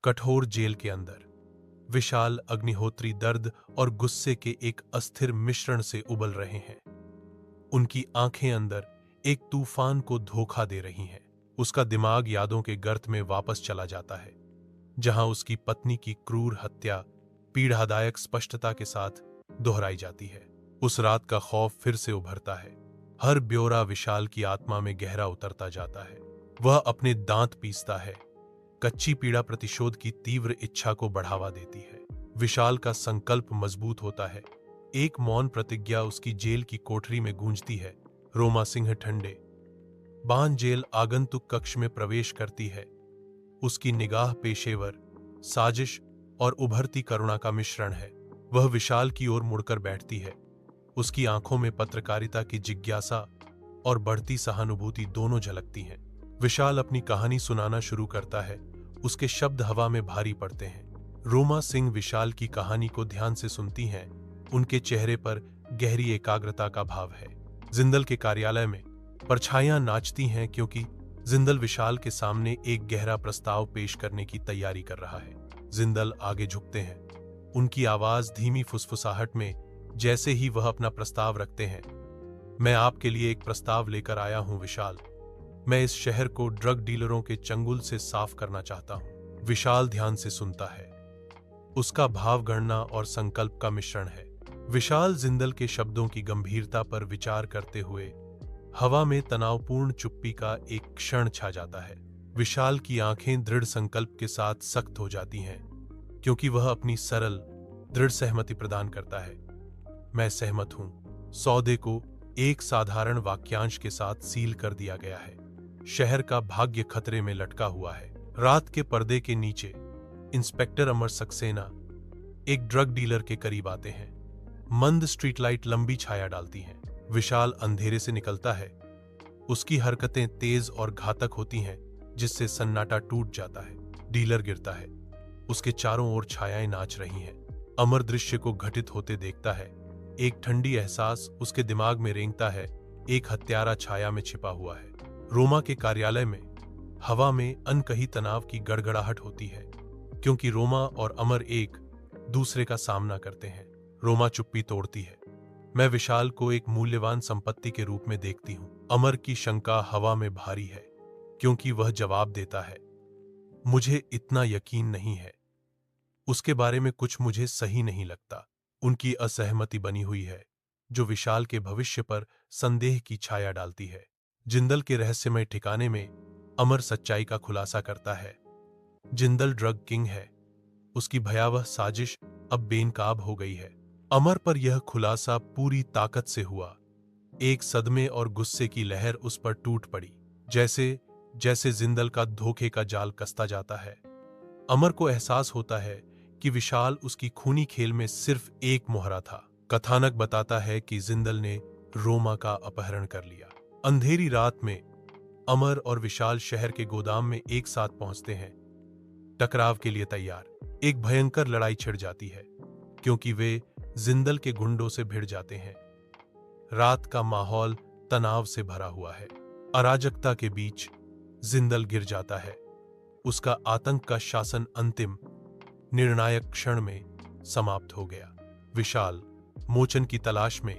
कठोर जेल के अंदर विशाल अग्निहोत्री दर्द और गुस्से के एक अस्थिर मिश्रण से उबल रहे हैं। उनकी आंखें अंदर एक तूफान को धोखा दे रही हैं। उसका दिमाग यादों के गर्त में वापस चला जाता है, जहां उसकी पत्नी की क्रूर हत्या पीड़ादायक स्पष्टता के साथ दोहराई जाती है। उस रात का खौफ फिर से उभरता है। हर ब्यौरा विशाल की आत्मा में गहरा उतरता जाता है। वह अपने दांत पीसता है। कच्ची पीड़ा प्रतिशोध की तीव्र इच्छा को बढ़ावा देती है। विशाल का संकल्प मजबूत होता है। एक मौन प्रतिज्ञा उसकी जेल की कोठरी में गूंजती है। रोमा सिंह ठंडे बांध जेल आगंतुक कक्ष में प्रवेश करती है। उसकी निगाह पेशेवर, साजिश और उभरती करुणा का मिश्रण है। वह विशाल की ओर मुड़कर बैठती है। उसकी आंखों में पत्रकारिता की जिज्ञासा और बढ़ती सहानुभूति दोनों झलकती हैं। विशाल अपनी कहानी सुनाना शुरू करता है। उसके शब्द हवा में भारी पड़ते हैं। रोमा सिंह विशाल की कहानी को ध्यान से सुनती हैं। उनके चेहरे पर गहरी एकाग्रता का भाव है। जिंदल के कार्यालय में परछाइयां नाचती हैं, क्योंकि जिंदल विशाल के सामने एक गहरा प्रस्ताव पेश करने की तैयारी कर रहा है। जिंदल आगे झुकते हैं। उनकी आवाज धीमी फुसफुसाहट में, जैसे ही वह अपना प्रस्ताव रखते हैं। मैं आपके लिए एक प्रस्ताव लेकर आया हूं विशाल। मैं इस शहर को ड्रग डीलरों के चंगुल से साफ करना चाहता हूं। विशाल ध्यान से सुनता है। उसका भाव गणना और संकल्प का मिश्रण है। विशाल जिंदल के शब्दों की गंभीरता पर विचार करते हुए हवा में तनावपूर्ण चुप्पी का एक क्षण छा जाता है। विशाल की आंखें दृढ़ संकल्प के साथ सख्त हो जाती हैं, क्योंकि वह अपनी सरल दृढ़ सहमति प्रदान करता है। मैं सहमत हूं। सौदे को एक साधारण वाक्यांश के साथ सील कर दिया गया है। शहर का भाग्य खतरे में लटका हुआ है। रात के पर्दे के नीचे इंस्पेक्टर अमर सक्सेना एक ड्रग डीलर के करीब आते हैं। मंद स्ट्रीट लाइट लंबी छाया डालती हैं। विशाल अंधेरे से निकलता है। उसकी हरकतें तेज और घातक होती हैं, जिससे सन्नाटा टूट जाता है। डीलर गिरता है। उसके चारों ओर छायाएं नाच रही हैं। अमर दृश्य को घटित होते देखता है। एक ठंडी एहसास उसके दिमाग में रेंगता है। एक हत्यारा छाया में छिपा हुआ है। रोमा के कार्यालय में हवा में अनकही तनाव की गड़गड़ाहट होती है, क्योंकि रोमा और अमर एक दूसरे का सामना करते हैं। रोमा चुप्पी तोड़ती है। मैं विशाल को एक मूल्यवान संपत्ति के रूप में देखती हूं। अमर की शंका हवा में भारी है, क्योंकि वह जवाब देता है, मुझे इतना यकीन नहीं है। उसके बारे में कुछ मुझे सही नहीं लगता। उनकी असहमति बनी हुई है, जो विशाल के भविष्य पर संदेह की छाया डालती है। जिंदल के रहस्यमय ठिकाने में अमर सच्चाई का खुलासा करता है। जिंदल ड्रग किंग है। उसकी भयावह साजिश अब बेनकाब हो गई है। अमर पर यह खुलासा पूरी ताकत से हुआ। एक सदमे और गुस्से की लहर उस पर टूट पड़ी, जैसे जैसे जिंदल का धोखे का जाल कसता जाता है। अमर को एहसास होता है कि विशाल उसकी खूनी खेल में सिर्फ एक मोहरा था। कथानक बताता है कि जिंदल ने रोमा का अपहरण कर लिया। अंधेरी रात में अमर और विशाल शहर के गोदाम में एक साथ पहुंचते हैं, टकराव के लिए तैयार। एक भयंकर लड़ाई छिड़ जाती है, क्योंकि वे जिंदल के गुंडों से भिड़ जाते हैं। रात का माहौल तनाव से भरा हुआ है। अराजकता के बीच जिंदल गिर जाता है। उसका आतंक का शासन अंतिम निर्णायक क्षण में समाप्त हो गया। विशाल मोचन की तलाश में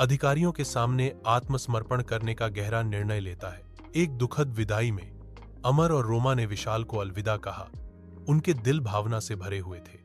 अधिकारियों के सामने आत्मसमर्पण करने का गहरा निर्णय लेता है। एक दुखद विदाई में अमर और रोमा ने विशाल को अलविदा कहा। उनके दिल भावना से भरे हुए थे।